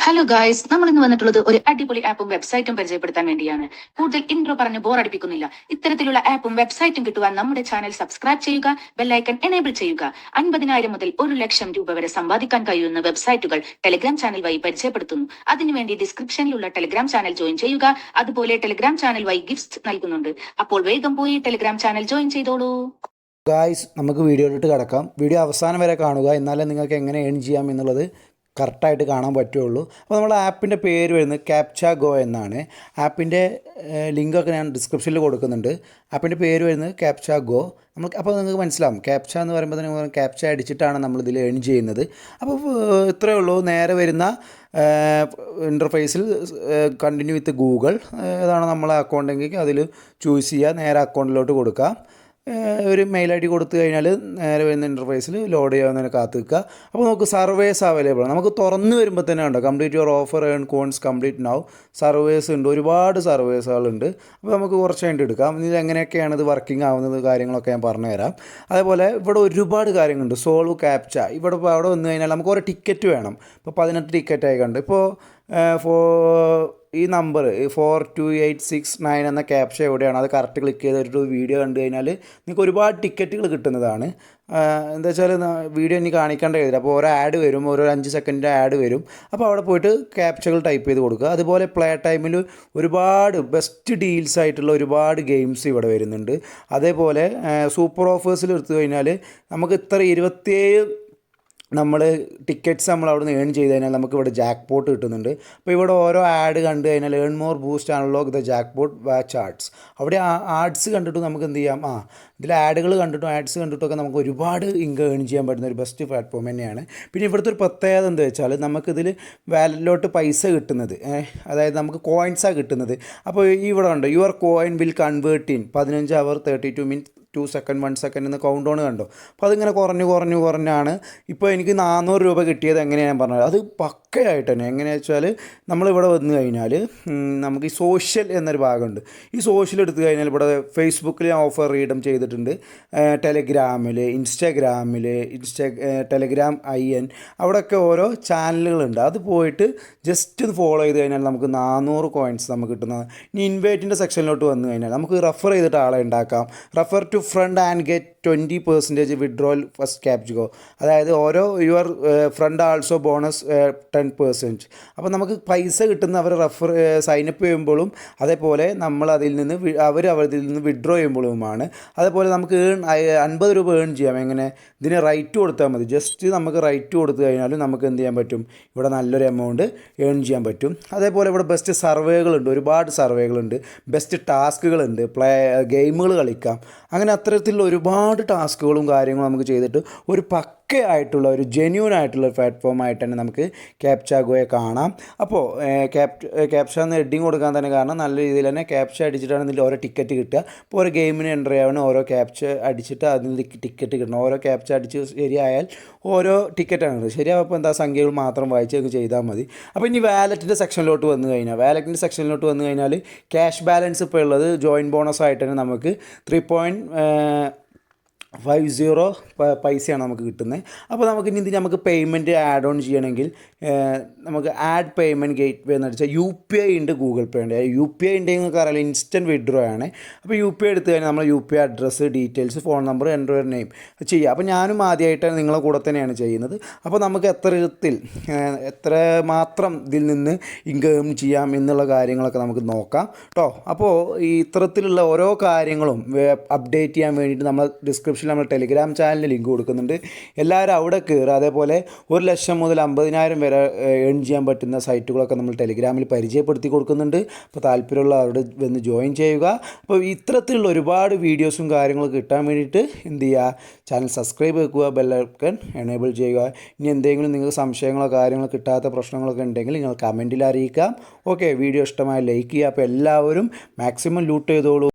Hello guys, നമ്മൾ ഇന്ന് വന്നിട്ടുള്ളത് ഒരു അടിപൊളി ആപ്പും വെബ്സൈറ്റും പരിചയപ്പെടുത്താൻ വേണ്ടിയാണ്. കൂടുതൽ ഇൻട്രോ പറഞ്ഞ് ബോറടിപ്പിക്കുന്നില്ല. ഇത്തരത്തിലുള്ള ആപ്പും വെബ്സൈറ്റും കിട്ടുവാൻ നമ്മുടെ ചാനൽ സബ്സ്ക്രൈബ് ചെയ്യുക, ബെല്ലൈക്കൺ എനേബിൾ ചെയ്യുക. 50,000 മുതൽ 1,00,000 രൂപ വരെ സമ്പാദിക്കാൻ കഴിയുന്ന വെബ്സൈറ്റുകൾ ടെലിഗ്രാം ചാനൽ വഴി പരിചയപ്പെടുത്തുന്നു. അതിനുവേണ്ടി ഡിസ്ക്രിപ്ഷനിലുള്ള ടെലിഗ്രാം ചാനൽ ജോയിൻ ചെയ്യുക. അതുപോലെ ടെലിഗ്രാം ചാനൽ വഴി ഗിഫ്റ്റ്സ് നൽകുന്നുണ്ട്. അപ്പോൾ വേഗം പോയി ടെലിഗ്രാം ചാനൽ ജോയിൻ ചെയ്തോളൂ. ഗായ്സ്, നമുക്ക് വീഡിയോയിലോട്ട് കിടക്കാം. വീഡിയോ അവസാനം വരെ കാണുക, എന്നാലേ നിങ്ങൾക്ക് എങ്ങനെ ഏൺ ചെയ്യാം എന്നുള്ളത് കറക്റ്റായിട്ട് കാണാൻ പറ്റുള്ളൂ. അപ്പോൾ നമ്മുടെ ആപ്പിൻ്റെ പേര് വരുന്നത് ക്യാപ്ച ഗോ എന്നാണ്. ആപ്പിൻ്റെ ലിങ്കൊക്കെ ഞാൻ ഡിസ്ക്രിപ്ഷനിൽ കൊടുക്കുന്നുണ്ട്. ആപ്പിൻ്റെ പേര് വരുന്നത് ക്യാപ്ച ഗോ. അപ്പോൾ നിങ്ങൾക്ക് മനസ്സിലാവും, ക്യാപ്ച എന്ന് പറയുമ്പോൾ തന്നെ ക്യാപ്ച അടിച്ചിട്ടാണ് നമ്മളിതിൽ ഏൺ ചെയ്യുന്നത്. അപ്പോൾ ഇത്രയേ ഉള്ളൂ. നേരെ വരുന്ന ഇൻ്റർഫേസിൽ കണ്ടിന്യൂ വിത്ത് ഗൂഗിൾ ഏതാണ് നമ്മളെ അക്കൗണ്ടെങ്കിൽ അതിൽ ചൂസ് ചെയ്യുക, നേരെ അക്കൗണ്ടിലോട്ട് കൊടുക്കാം. ഒരു മെയിൽ ഐ ഡി കൊടുത്തു കഴിഞ്ഞാൽ നേരെ വരുന്ന ഇൻ്റർഫേസിൽ ലോഡ് ചെയ്യാവുന്നതിന് കാത്തു നിൽക്കുക. അപ്പോൾ നമുക്ക് സർവേസ് അവൈലബിൾ ആണ്. നമുക്ക് തുറന്ന് വരുമ്പോൾ തന്നെ ഉണ്ടോ complete your offer earn coins complete now surveys ഉണ്ട്, ഒരുപാട് സർവേസുകളുണ്ട്. അപ്പോൾ നമുക്ക് കുറച്ച് കഴിഞ്ഞിട്ട് എടുക്കാം. ഇതിൽ എങ്ങനെയൊക്കെയാണ് ഇത് വർക്കിംഗ് ആവുന്നത് കാര്യങ്ങളൊക്കെ ഞാൻ പറഞ്ഞുതരാം. അതേപോലെ ഇവിടെ ഒരുപാട് കാര്യങ്ങളുണ്ട്. സോൾവ് ക്യാപ്ച അവിടെ വന്നു കഴിഞ്ഞാൽ നമുക്ക് ഓരോ ടിക്കറ്റ് വേണം. ഇപ്പോൾ 18 ടിക്കറ്റായി കണ്ട് ഇപ്പോൾ ഈ നമ്പർ 42869 എന്ന ക്യാപ്ച എവിടെയാണ്, അത് കറക്റ്റ് ക്ലിക്ക് ചെയ്തിട്ട് വീഡിയോ കണ്ടു കഴിഞ്ഞാൽ നിങ്ങൾക്ക് ഒരുപാട് ടിക്കറ്റുകൾ കിട്ടുന്നതാണ്. എന്താ വെച്ചാൽ വീഡിയോ ഇനി കാണിക്കേണ്ട എഴുതില്ല. അപ്പോൾ ഓരോ ആഡ് വരും, ഓരോ 5 സെക്കൻഡിൻ്റെ ആഡ് വരും. അപ്പോൾ അവിടെ പോയിട്ട് ക്യാപ്ചകൾ ടൈപ്പ് ചെയ്ത് കൊടുക്കുക. അതുപോലെ പ്ലേ ടൈമിൽ ഒരുപാട് ബെസ്റ്റ് ഡീൽസ് ആയിട്ടുള്ള ഒരുപാട് ഗെയിംസ് ഇവിടെ വരുന്നുണ്ട്. അതേപോലെ സൂപ്പർ ഓഫേഴ്സിൽ എടുത്തു കഴിഞ്ഞാൽ നമുക്ക് ഇത്ര 27 നമ്മൾ ടിക്കറ്റ്സ് നമ്മൾ അവിടെ നിന്ന് ഏൺ ചെയ്ത് കഴിഞ്ഞാൽ നമുക്ക് ഇവിടെ ജാക്ക് പോട്ട് കിട്ടുന്നുണ്ട്. അപ്പോൾ ഇവിടെ ഓരോ ആഡ് കണ്ടു കഴിഞ്ഞാൽ earn more boost unlock the jackpot watch ads. അവിടെ ആഡ്സ് കണ്ടിട്ട് നമുക്ക് എന്ത് ചെയ്യാം, ഇതിൽ ആഡുകൾ കണ്ടിട്ടും ആഡ്സ് കണ്ടിട്ടൊക്കെ നമുക്ക് ഒരുപാട് ഇൻകം ഏൺ ചെയ്യാൻ പറ്റുന്ന ഒരു ബെസ്റ്റ് പ്ലാറ്റ്ഫോം തന്നെയാണ്. പിന്നെ ഇവിടുത്തെ ഒരു പ്രത്യേകത എന്താ വെച്ചാൽ നമുക്കിതിൽ വാലറ്റിലോട്ട് പൈസ കിട്ടുന്നത്, അതായത് നമുക്ക് കോയിൻസാണ് കിട്ടുന്നത്. അപ്പോൾ ഇവിടെ ഉണ്ട് your coin will convert in 15 hour 32 minute 2 second 1 second എന്ന് കൗണ്ട് ഡൗൺ കണ്ടോ. അപ്പോൾ അതിങ്ങനെ കുറഞ്ഞാണ് ഇപ്പോൾ എനിക്ക് 400 രൂപ കിട്ടിയത്. എങ്ങനെയാണ് ഞാൻ പറഞ്ഞത്, അത് പക്കയായിട്ട് തന്നെ. എങ്ങനെയാണെന്ന് വെച്ചാൽ നമ്മളിവിടെ വന്നു കഴിഞ്ഞാൽ നമുക്ക് ഈ സോഷ്യൽ എന്നൊരു ഭാഗമുണ്ട്. ഈ സോഷ്യൽ എടുത്തു കഴിഞ്ഞാൽ ഇവിടെ ഫേസ്ബുക്കിൽ ഞാൻ ഓഫർ റീഡം ചെയ്തിട്ടുണ്ട്, ടെലഗ്രാമിൽ, ഇൻസ്റ്റാഗ്രാമിൽ, ടെലഗ്രാം IN അവിടെയൊക്കെ ഓരോ ചാനലുകളുണ്ട്. അത് പോയിട്ട് ജസ്റ്റ് ഒന്ന് ഫോളോ ചെയ്ത് കഴിഞ്ഞാൽ നമുക്ക് 400 കോയിൻസ് നമുക്ക് കിട്ടുന്നത്. ഇനി ഇൻവൈറ്റിൻ്റെ സെക്ഷനിലോട്ട് വന്നു കഴിഞ്ഞാൽ നമുക്ക് റെഫർ ചെയ്തിട്ട് ആളെ ഉണ്ടാക്കാം. Refer to friend and get 20% withdrawal first captcha go. അതായത് ഓരോ യുവർ ഫ്രണ്ട് ആൾസോ ബോണസ് 10%. അപ്പോൾ നമുക്ക് പൈസ കിട്ടുന്ന അവർ സൈനപ്പ് ചെയ്യുമ്പോഴും അതേപോലെ നമ്മൾ അതിൽ നിന്ന് അവരിൽ നിന്ന് വിഡ്രോ ചെയ്യുമ്പോഴുമാണ്. അതേപോലെ നമുക്ക് 50 രൂപ ഏൺ ചെയ്യാം. എങ്ങനെ, ഇതിന് റൈറ്റ് കൊടുത്താൽ മതി. ജസ്റ്റ് നമുക്ക് റൈറ്റ് കൊടുത്തു കഴിഞ്ഞാലും നമുക്ക് എന്ത് ചെയ്യാൻ പറ്റും, ഇവിടെ നല്ലൊരു എമൗണ്ട് ഏൺ ചെയ്യാൻ പറ്റും. അതേപോലെ ഇവിടെ ബെസ്റ്റ് സർവേകളുണ്ട്, ഒരുപാട് സർവേകളുണ്ട്, ബെസ്റ്റ് ടാസ്കുകളുണ്ട്, ഗെയിമുകൾ കളിക്കാം. അങ്ങനെ അത്തരത്തിലുള്ള ഒരുപാട് ടാസ്കുകളും കാര്യങ്ങളും നമുക്ക് ചെയ്തിട്ട് ഒരു പക്കയായിട്ടുള്ള ഒരു ജെന്യൂൻ ആയിട്ടുള്ള ഒരു പ്ലാറ്റ്ഫോമായിട്ട് തന്നെ നമുക്ക് ക്യാപ്ച ഗോയെ കാണാം. അപ്പോൾ ക്യാപ്ച എന്ന് ഹെഡിങ് കൊടുക്കാൻ തന്നെ കാരണം നല്ല രീതിയിൽ തന്നെ ക്യാപ്ച അടിച്ചിട്ടാണ് ഇതിൽ ഓരോ ടിക്കറ്റ് കിട്ടുക. ഇപ്പോൾ ഓരോ ഗെയിമിന് എൻ്റർ ചെയ്യാൻ ഓരോ ക്യാപ്ച അടിച്ചിട്ട് അതിന് ടിക്കറ്റ് കിട്ടണം. ഓരോ ക്യാപ്ച അടിച്ച് ശരിയായാൽ ഓരോ ടിക്കറ്റാണ് ശരിയാകുമ്പോൾ എന്താ സംഖ്യകൾ മാത്രം വായിച്ചൊക്കെ ചെയ്താൽ മതി. അപ്പോൾ ഇനി വാലറ്റിൻ്റെ സെക്ഷനിലോട്ട് വന്നു കഴിഞ്ഞാൽ ക്യാഷ് ബാലൻസ് ഇപ്പോൾ ഉള്ളത് ജോയിൻ ബോണസ് ആയിട്ട് തന്നെ നമുക്ക് 3.50 പൈസയാണ് നമുക്ക് കിട്ടുന്നത്. അപ്പോൾ നമുക്ക് ഇനി നമുക്ക് പേയ്മെൻറ്റ് ആഡ് ഓൺ ചെയ്യണമെങ്കിൽ നമുക്ക് ആഡ് പേയ്മെൻറ്റ് ഗേറ്റ് വേ എന്ന് വെച്ചാൽ UPI ഉണ്ട്, ഗൂഗിൾ പേ ഉണ്ട്. UPI ഉണ്ടെങ്കിൽ നിങ്ങൾക്ക് അറിയാം ഇൻസ്റ്റൻറ്റ് വിഡ്രോ ആണ്. അപ്പോൾ UPI എടുത്തു കഴിഞ്ഞാൽ നമ്മൾ UPI address, details, phone number, enter name ചെയ്യുക. അപ്പോൾ ഞാനും ആദ്യമായിട്ടാണ് നിങ്ങളെ കൂടെ തന്നെയാണ് ചെയ്യുന്നത്. അപ്പോൾ നമുക്ക് എത്ര മാത്രം ഇതിൽ നിന്ന് ഇൻകം ചെയ്യാം എന്നുള്ള കാര്യങ്ങളൊക്കെ നമുക്ക് നോക്കാം കേട്ടോ. അപ്പോൾ ഈ ഇത്തരത്തിലുള്ള ഓരോ കാര്യങ്ങളും അപ്ഡേറ്റ് ചെയ്യാൻ വേണ്ടിയിട്ട് നമ്മൾ ഡിസ്ക്രിപ്ഷനിൽ നമ്മൾ ടെലിഗ്രാം ചാനലിൽ ലിങ്ക് കൊടുക്കുന്നുണ്ട്. എല്ലാവരും അവിടെ കയറുക. അതേപോലെ 1,00,000 മുതൽ 50,000 വരെ ഏൺ ചെയ്യാൻ പറ്റുന്ന സൈറ്റുകളൊക്കെ നമ്മൾ ടെലിഗ്രാമിൽ പരിചയപ്പെടുത്തി കൊടുക്കുന്നുണ്ട്. അപ്പോൾ താല്പര്യമുള്ള അവിടെ വന്ന് ജോയിൻ ചെയ്യുക. അപ്പോൾ ഇത്തരത്തിലുള്ള ഒരുപാട് വീഡിയോസും കാര്യങ്ങളൊക്കെ കിട്ടാൻ വേണ്ടിയിട്ട് എന്ത് ചെയ്യുക, ചാനൽ സബ്സ്ക്രൈബ് വെക്കുക, ബെല്ലൈക്കൺ എനേബിൾ ചെയ്യുക. ഇനി എന്തെങ്കിലും നിങ്ങൾക്ക് സംശയങ്ങളോ കാര്യങ്ങളോ കിട്ടാത്ത പ്രശ്നങ്ങളൊക്കെ ഉണ്ടെങ്കിൽ നിങ്ങൾ കമൻറ്റിൽ അറിയിക്കാം. ഓക്കെ, വീഡിയോ ഇഷ്ടമായി ലൈക്ക് ചെയ്യുക. അപ്പോൾ എല്ലാവരും മാക്സിമം ലൂട്ട് ചെയ്തോളൂ.